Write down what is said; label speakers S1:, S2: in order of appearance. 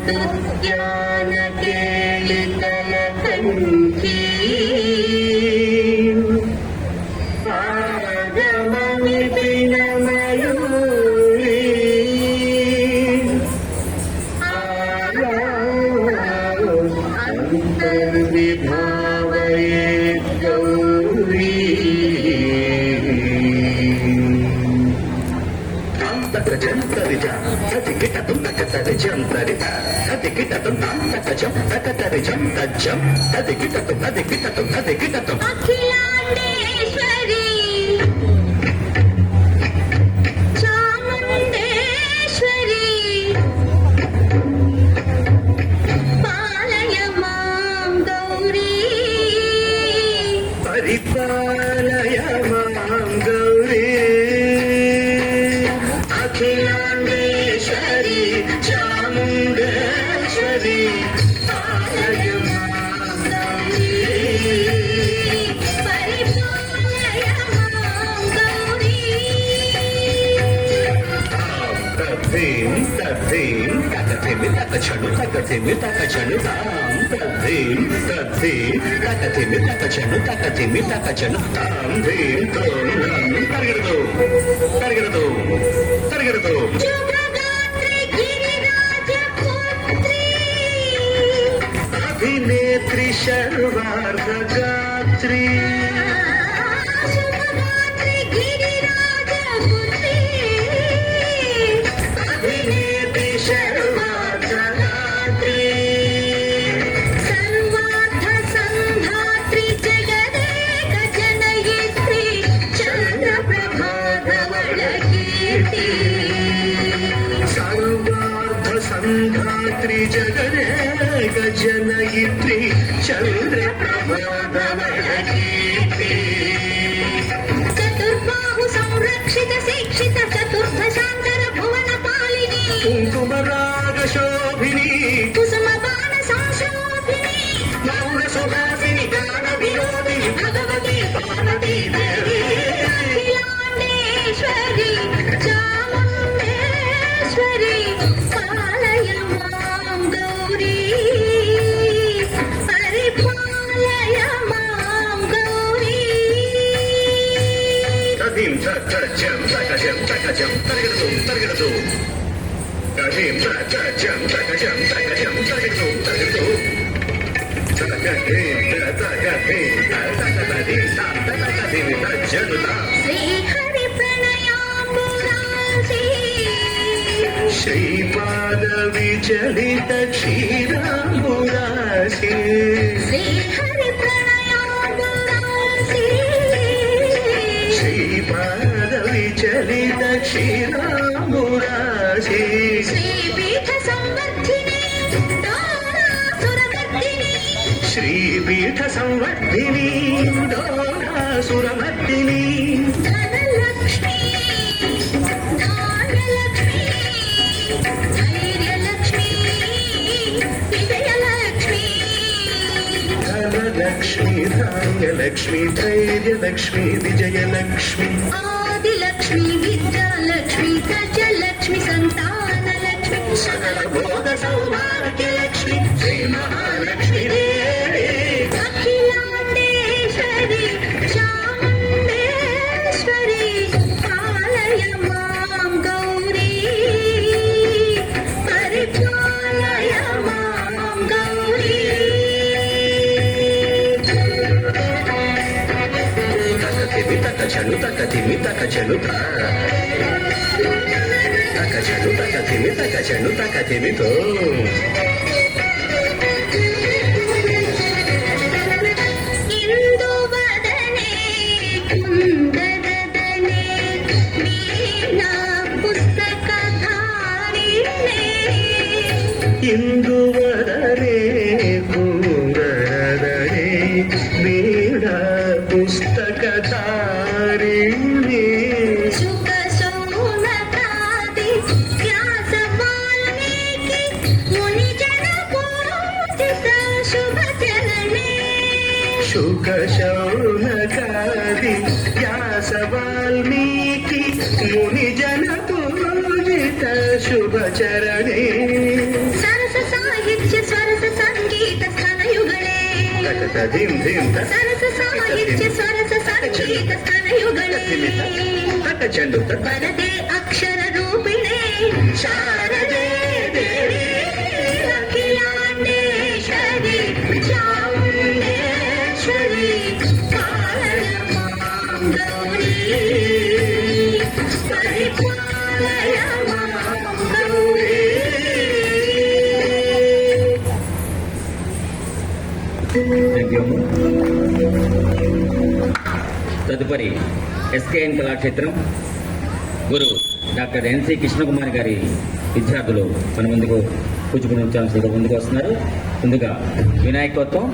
S1: उपनिषदुद्यान केलितल कंठी आगमनि दिन मयूरी अंतर्विभावये गौरी అఖిలాండేశ్వరి చాముండేశ్వరి పాలయ మాం గౌరీ పరిపాలయ మాం గౌరీ అఖిలాండేశ్వరి చాముండేశ్వరి పాలయ మాం గౌరీ పరిపాలయ మాం గౌరీ తథేం తథేం తథేమి తథచను తథేమి తథచను తాం తథేం తథేం తథేమి తథచను తథేమి తథచను తాం ధేం తోం నం పరిగెడదు పరిగెడదు పరిగెడదు శుభగాత్రి గిరిరాజ పుత్రి అభినేత్రి శర్వార్ధగాత్రి శుభగాత్రి గిరిరాజ పుత్రి అభినేత్రి శర్వార్ధగాత్రి సర్వార్థ సంధాత్రి జగదేక జనయిత్రి చంద్రప్రభాధవళ కీర్తి సర్వార్థ సంఘాత్రి జగదేక జనయిత్రి చంద్రప్రభాధవళ కీర్తి చతుర్బాహు సంరక్షిత శిక్షిత చతుర్థ శాంతర భువన పాలిని కుంకుమరాగ శోభిని కుసుమ బాణ సంశోభిని మౌన సుహాసిని గాన వినోదిని భగవతి పార్వతీ దేవి అఖిలాండేశ్వరి చాముండేశ్వరి పాలయ మాం గౌరీ పరిపాలయ మాం గౌరీ తదిం తకజం తకజం తకజం తరగదు తరగదు తదిం తకజం తకజం తకజం తరగదు తరగదు తకజం తకజం తకజం తకజం తజనుతా శ్రీహరి ప్రణయామురాసి శ్రీపాద విచలిత క్షీరాంబురాసి శ్రీహరి ప్రణయామురాసి శ్రీపాద విచలిత క్షీరాంబురాసి శ్రీపీఠ సంవర్ధిని దారాసురమర్దిని శ్రీపీఠ సంవర్ధిని దోరాసురమర్దిని ధనలక్ష్మి ధాన్యలక్ష్మి ధైర్యలక్ష్మి విజయలక్ష్మి ధనలక్ష్మి ధాన్యలక్ష్మి ధైర్యలక్ష్మి విజయలక్ష్మి ఆదిలక్ష్మి విద్యాలక్ష్మి గజలక్ష్మి సంతానలక్ష్మి సకల భోగ సౌభాగ్యలక్ష్మి శ్రీ మహాలక్ష్మి దేవి అఖిలాండేశ్వరి చాముండేశ్వరి పాలయ మాం గౌరీ పరిపాలయ మాం గౌరీ తకతిమి తకచను తకతిమి తకచను తకచను తకతిమి తకచను తకతిమితో ఇందువదనే కుందరదనే వీణా పుస్తకధారిణే ఇందువదనే కుందరదనే వీణ పుస్తకధారిణి శుక శౌనకాది వ్యాస వాల్మీకి ముని జన పూజిత శుభ చరణే శుక శౌనకాది వ్యాస వాల్మీకి
S2: ముని జన పూజిత శుభచరణే
S1: సరస సాహిత్య స్వరస సంగీత స్థనయుಗಳೇ
S2: ధీం ధీం
S1: సరస సాహిత్య స్వరస సంగీత స్థనయుಗಳೇ
S2: చెండు
S1: వరదే అక్షర రూపిణే శారదే దేవి అఖిలాండేశ్వరి చాముండేశ్వరి పాలయమాం గౌరీ పరిపాలయమాం గౌరీ.
S3: Thank you. తదుపరి ఎస్కేఎన్ కళాక్షేత్రం గురు డాక్టర్ ఎన్సి కృష్ణకుమారి గారి విద్యార్థులు మన ముందుకు కూచుకుని ముందుకు వస్తున్నారు. ముందుగా వినాయకోత్సవం